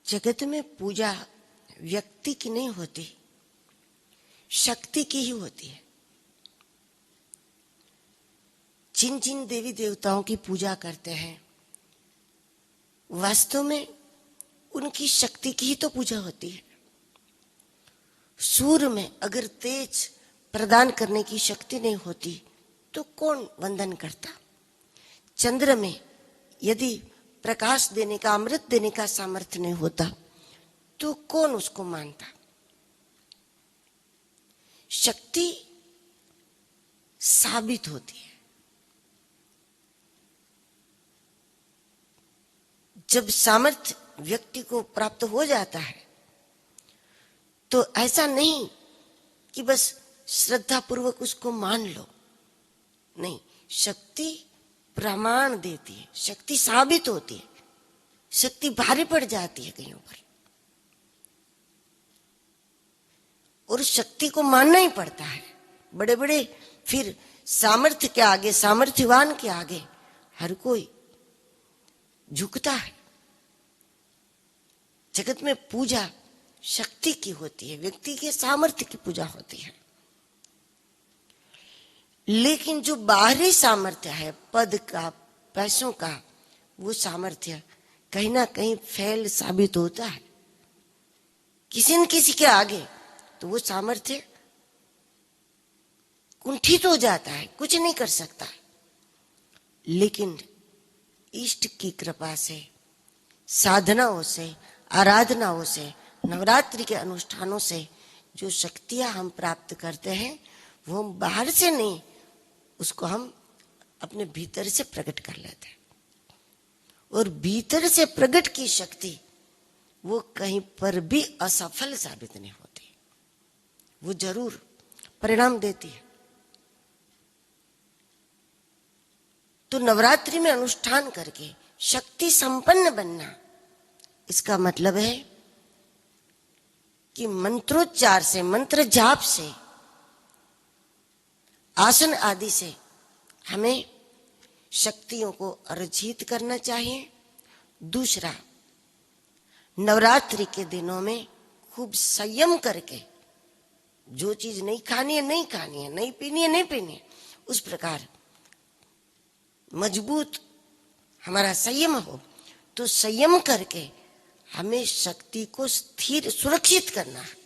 जगत में पूजा व्यक्ति की नहीं होती, शक्ति की ही होती है। जिन जिन देवी देवताओं की पूजा करते हैं वास्तव में उनकी शक्ति की ही तो पूजा होती है। सूर्य में अगर तेज प्रदान करने की शक्ति नहीं होती तो कौन वंदन करता? चंद्र में यदि प्रकाश देने का, अमृत देने का सामर्थ्य नहीं होता तो कौन उसको मानता? शक्ति साबित होती है। जब सामर्थ्य व्यक्ति को प्राप्त हो जाता है तो ऐसा नहीं कि बस श्रद्धा पूर्वक उसको मान लो, नहीं, शक्ति प्रमाण देती है, शक्ति साबित होती है, शक्ति भारी पड़ जाती है कहीं पर, और शक्ति को मानना ही पड़ता है। बड़े बड़े फिर सामर्थ्य के आगे, सामर्थ्यवान के आगे हर कोई झुकता है। जगत में पूजा शक्ति की होती है, व्यक्ति के सामर्थ्य की पूजा होती है। लेकिन जो बाहरी सामर्थ्य है, पद का, पैसों का, वो सामर्थ्य कहीं ना कहीं फेल साबित होता है किसी न किसी के आगे, तो वो सामर्थ्य कुंठित हो जाता है, कुछ नहीं कर सकता। लेकिन इष्ट की कृपा से, साधनाओं से, आराधनाओं से, नवरात्रि के अनुष्ठानों से जो शक्तियां हम प्राप्त करते हैं वो हम बाहर से नहीं, उसको हम अपने भीतर से प्रकट कर लेते हैं। और भीतर से प्रकट की शक्ति वो कहीं पर भी असफल साबित नहीं होती, वो जरूर परिणाम देती है। तो नवरात्रि में अनुष्ठान करके शक्ति संपन्न बनना, इसका मतलब है कि मंत्रोच्चार से, मंत्र जाप से, आसन आदि से हमें शक्तियों को अर्जित करना चाहिए। दूसरा, नवरात्रि के दिनों में खूब संयम करके जो चीज नहीं खानी है नहीं खानी है, नहीं पीनी है नहीं पीनी है, उस प्रकार मजबूत हमारा संयम हो। तो संयम करके हमें शक्ति को स्थिर, सुरक्षित करना है।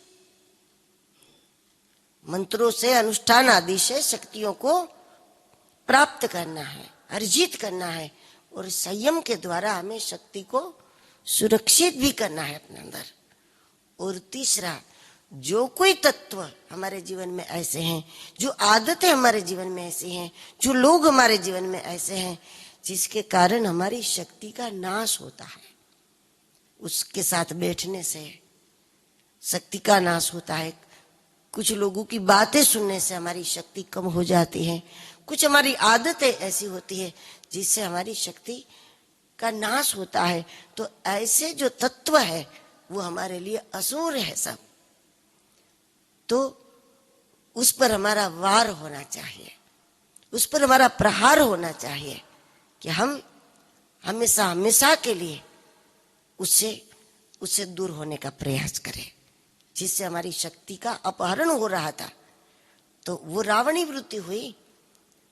मंत्रों से, अनुष्ठान आदि से शक्तियों को प्राप्त करना है, अर्जित करना है, और संयम के द्वारा हमें शक्ति को सुरक्षित भी करना है अपने अंदर। और तीसरा, जो कोई तत्व हमारे जीवन में ऐसे हैं, जो आदतें हमारे जीवन में ऐसी हैं, जो लोग हमारे जीवन में ऐसे हैं जिसके कारण हमारी शक्ति का नाश होता है, उसके साथ बैठने से शक्ति का नाश होता है। कुछ लोगों की बातें सुनने से हमारी शक्ति कम हो जाती है। कुछ हमारी आदतें ऐसी होती है जिससे हमारी शक्ति का नाश होता है। तो ऐसे जो तत्व है वो हमारे लिए असुर है सब। तो उस पर हमारा वार होना चाहिए, उस पर हमारा प्रहार होना चाहिए कि हम हमेशा हमेशा के लिए उससे दूर होने का प्रयास करें। जिससे हमारी शक्ति का अपहरण हो रहा था तो वो रावणी वृत्ति हुई।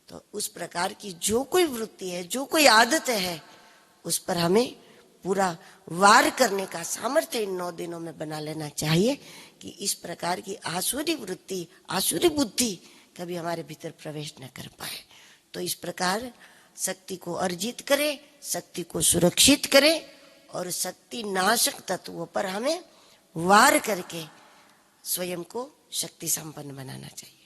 तो उस प्रकार की जो कोई वृत्ति है, जो कोई आदत है, उस पर हमें पूरा वार करने का सामर्थ्य इन 9 दिनों में बना लेना चाहिए कि इस प्रकार की आसुरी वृत्ति, आसुरी बुद्धि कभी हमारे भीतर प्रवेश न कर पाए। तो इस प्रकार शक्ति को अर्जित करें, शक्ति को सुरक्षित करें, और शक्ति नाशक तत्वों पर हमें वार करके स्वयं को शक्ति संपन्न बनाना चाहिए।